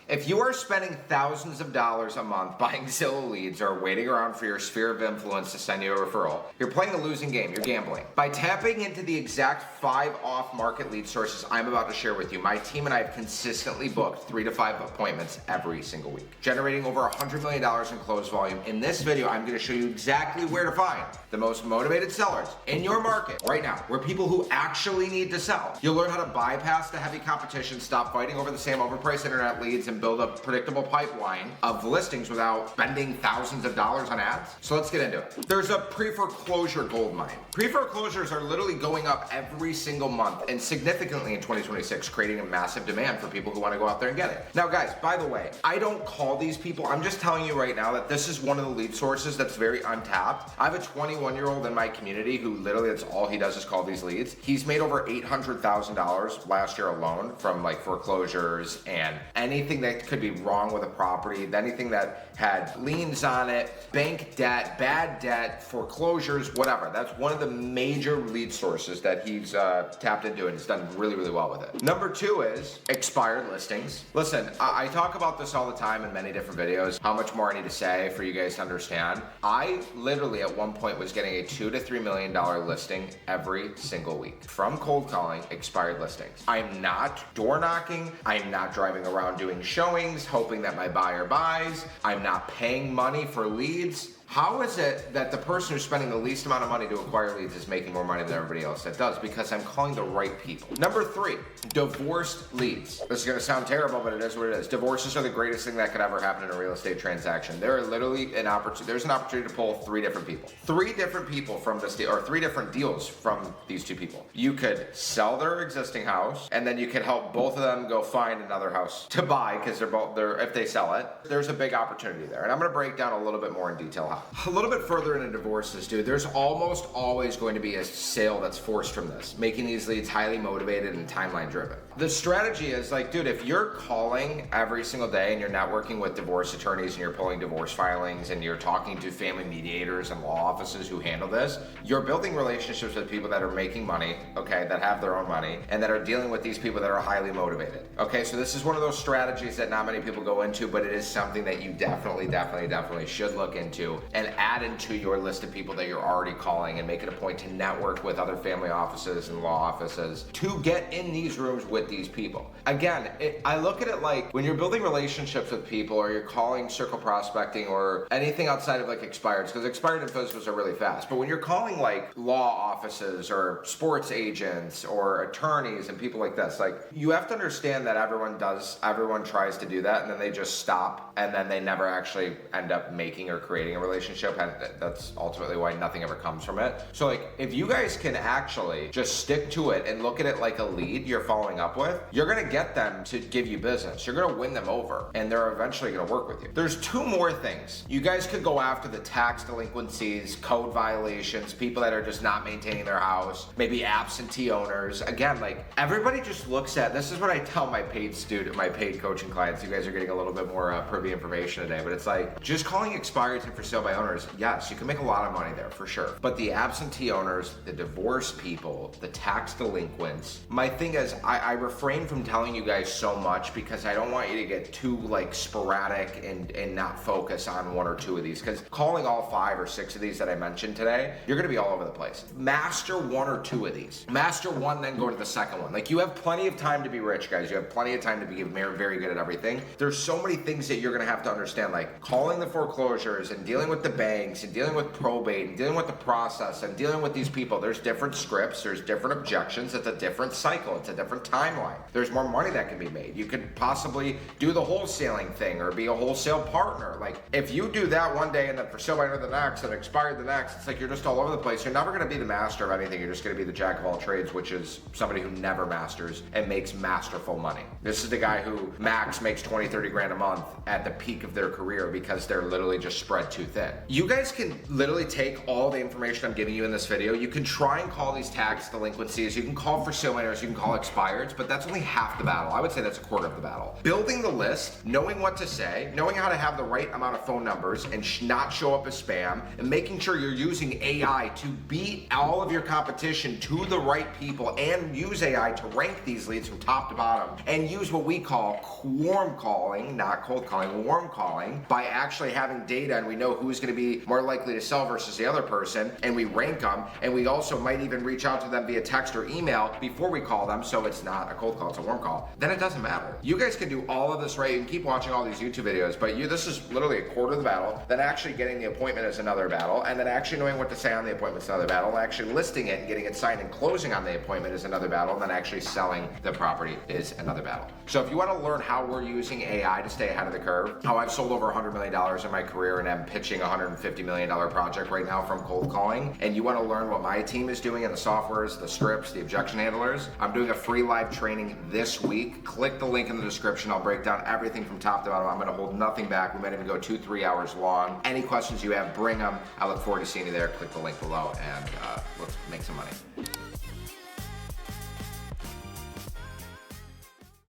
If you are spending thousands of dollars a month buying Zillow leads or waiting around for your sphere of influence to send you a referral, you're playing a losing game, you're gambling. By tapping into the exact 5 off-market lead sources I'm about to share with you, my team and I have consistently booked 3 to 5 appointments every single week, generating over $100 million in closed volume. In this video, I'm gonna show you exactly where to find the most motivated sellers in your market right now. We're people who actually need to sell. You'll learn how to bypass the heavy competition, stop fighting over the same overpriced internet leads, and build a predictable pipeline of listings without spending thousands of dollars on ads. So let's get into it. There's a pre-foreclosure gold mine. Pre-foreclosures are literally going up every single month and significantly in 2026, creating a massive demand for people who want to go out there and get it. Now guys, by the way, I don't call these people. I'm just telling you right now that this is one of the lead sources that's very untapped. I have a 21-year-old in my community who literally that's all he does is call these leads. He's made over $800,000 last year alone from like foreclosures and anything that could be wrong with a property, anything that had liens on it, bank debt, bad debt, foreclosures, whatever. That's one of the major lead sources that he's tapped into, and he's done really, really well with it. Number 2 is expired listings. Listen, I talk about this all the time in many different videos, how much more I need to say for you guys to understand. I literally at one point was getting a $2 to $3 million listing every single week from cold calling expired listings. I'm not door knocking. I'm not driving around doing showings, hoping that my buyer buys. I'm not paying money for leads. How is it that the person who's spending the least amount of money to acquire leads is making more money than everybody else that does? Because I'm calling the right people. Number 3, divorced leads. This is gonna sound terrible, but it is what it is. Divorces are the greatest thing that could ever happen in a real estate transaction. There are literally there's an opportunity to pull 3 different people. 3 different people from this deal, or 3 different deals from these 2 people. You could sell their existing house, and then you could help both of them go find another house to buy, because if they sell it, there's a big opportunity there. And I'm gonna break down a little bit more in detail how. A little bit further into divorces, dude, there's almost always going to be a sale that's forced from this, making these leads highly motivated and timeline driven. The strategy is like, dude, if you're calling every single day and you're networking with divorce attorneys and you're pulling divorce filings and you're talking to family mediators and law offices who handle this, you're building relationships with people that are making money, okay, that have their own money, and that are dealing with these people that are highly motivated. Okay, so this is one of those strategies that not many people go into, but it is something that you definitely should look into and add into your list of people that you're already calling, and make it a point to network with other family offices and law offices to get in these rooms with these people. Again, I look at it like when you're building relationships with people, or you're calling circle prospecting or anything outside of like expireds, because expired and physicals are really fast, but when you're calling like law offices or sports agents or attorneys and people like this, like you have to understand that everyone tries to do that, and then they just stop, and then they never actually end up making or creating a relationship, and that's ultimately why nothing ever comes from it. So like, if you guys can actually just stick to it and look at it like a lead you're following up with, you're gonna get them to give you business. You're gonna win them over, and they're eventually gonna work with you. There's 2 more things. You guys could go after the tax delinquencies, code violations, people that are just not maintaining their house, maybe absentee owners. Again, like everybody just looks at, this is what I tell my paid coaching clients. You guys are getting a little bit more privy information today, but it's like, just calling expireds and for sale by owners, yes, you can make a lot of money there for sure. But the absentee owners, the divorced people, the tax delinquents, my thing is, I refrain from telling you guys so much because I don't want you to get too like sporadic and not focus on 1 or 2 of these, because calling all 5 or 6 of these that I mentioned today, you're gonna be all over the place. Master 1 or 2 of these. Master 1, then go to the second one. Like, you have plenty of time to be rich, guys. You have plenty of time to be very good at everything. There's so many things that you're gonna have to understand, like calling the foreclosures and dealing with the banks and dealing with probate and dealing with the process and dealing with these people. There's different scripts, there's different objections, it's a different cycle, it's a different timeline. There's more money that can be made. You could possibly do the wholesaling thing or be a wholesale partner. Like, if you do that one day and then for sale by the next and expired the next, it's like you're just all over the place. You're never gonna be the master of anything. You're just gonna be the jack of all trades, which is somebody who never masters and makes masterful money. This is the guy who max makes 20, 30 grand a month at the peak of their career because they're literally just spread too thin. within. You guys can literally take all the information I'm giving you in this video. You can try and call these tax delinquencies. You can call for sale winners. You can call expireds, but that's only half the battle. I would say that's a quarter of the battle. Building the list, knowing what to say, knowing how to have the right amount of phone numbers and not show up as spam, and making sure you're using AI to beat all of your competition to the right people, and use AI to rank these leads from top to bottom, and use what we call warm calling, not cold calling, warm calling, by actually having data, and we know who's going to be more likely to sell versus the other person, and we rank them, and we also might even reach out to them via text or email before we call them, so it's not a cold call, it's a warm call. Then it doesn't matter. You guys can do all of this right. You can keep watching all these YouTube videos, but this is literally a quarter of the battle. Then actually getting the appointment is another battle, and then actually knowing what to say on the appointment is another battle, and actually listing it and getting it signed and closing on the appointment is another battle, and then actually selling the property is another battle. So if you want to learn how we're using AI to stay ahead of the curve, how I've sold over $100 million in my career and I'm pitching a $150 million project right now from cold calling, and you want to learn what my team is doing in the softwares, the scripts, the objection handlers, I'm doing a free live training this week. Click the link in the description. I'll break down everything from top to bottom. I'm going to hold nothing back. We might even go 2-3 hours long. Any questions you have, bring them. I look forward to seeing you there. Click the link below and let's make some money.